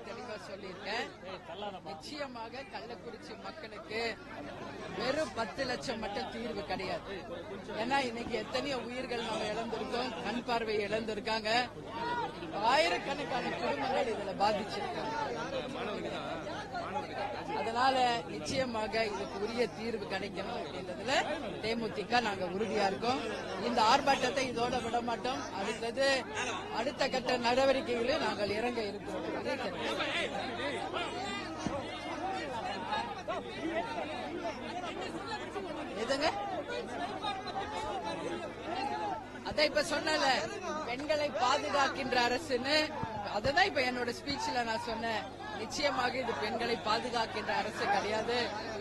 தெளிவா சொல்லியிருக்கேன். நிச்சயமாக கள்ளக்குறிச்சி மக்களுக்கு வெறும் 10 லட்சம் மட்டும் தீர்வு கிடையாது. ஏன்னா இன்னைக்கு எத்தனையோ உயிர்கள் நம்ம இழந்திருக்கோம், கண் பார்வை இழந்திருக்காங்க, ஆயிரக்கணக்கான குடும்பங்கள் இதுல பாதிச்சிருக்காங்க. அதனால நிச்சயமாக இதுக்கு உரிய தீர்வு கிடைக்கணும் அப்படின்றதுல தேமுதிக நாங்க உறுதியா இருக்கோம். இந்த ஆர்ப்பாட்டத்தை இதோட விட மாட்டோம். அடுத்த கட்ட நடவடிக்கைகளில் நாங்கள் இறங்க இருக்கிறோம். எதுங்க அதான் இப்ப சொன்னல, பெண்களை பாதுகாக்கின்ற அரசுன்னு, அததான் இப்ப என்னோட ஸ்பீச்ல நான் சொன்னேன். நிச்சயமாக இது பெண்களை பாதுகாக்கின்ற அரசு கிடையாது.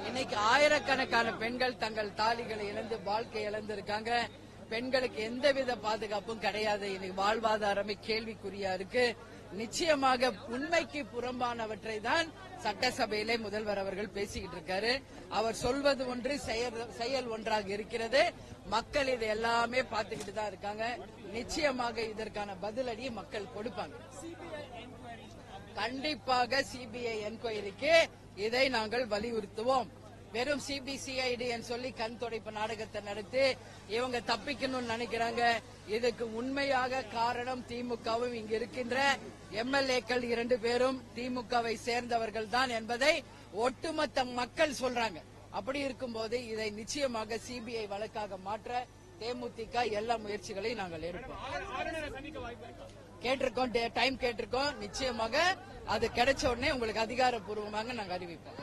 இன்னைக்கு ஆயிரக்கணக்கான பெண்கள் தங்கள் தாலிகளை இழந்து வாழ்க்கை இழந்திருக்காங்க. பெண்களுக்கு எந்தவித பாதுகாப்பும் கிடையாது. இன்னைக்கு வாழ்வாதாரமே கேள்விக்குறியா இருக்கு. நிச்சயமாக உண்மைக்கு புறம்பானவற்றை தான் சட்டசபையிலே முதல்வர் அவர்கள் பேசிக்கிட்டு இருக்காரு. அவர் சொல்வது ஒன்று, செயல் ஒன்றாக இருக்கிறது. மக்கள் இது எல்லாமே பார்த்துக்கிட்டு தான் இருக்காங்க. நிச்சயமாக இதற்கான பதிலடி மக்கள் கொடுப்பாங்க. கண்டிப்பாக சிபிஐ என்கொயரிக்கு இதை நாங்கள் வலியுறுத்துவோம். வெறும் சிபிசிஐடி சொல்லி கண் துடைப்பு நாடகத்தை நடத்தி இவங்க தப்பிக்கணும்னு நினைக்கிறாங்க. இதுக்கு உண்மையாக காரணம் திமுகவும் இங்கு இருக்கின்ற எம்எல்ஏக்கள் 2 பேரும் திமுகவை சேர்ந்தவர்கள் தான் என்பதை ஒட்டுமொத்த மக்கள் சொல்றாங்க. அப்படி இருக்கும்போது இதை நிச்சயமாக சிபிஐ வழக்காக மாற்ற தேமுதிக எல்லா முயற்சிகளையும் நாங்கள் எடுப்போம். கேட்டிருக்கோம், டைம் கேட்டிருக்கோம். நிச்சயமாக அது கிடைச்ச உடனே உங்களுக்கு அதிகாரப்பூர்வமாக நாங்கள் அறிவிப்போம்.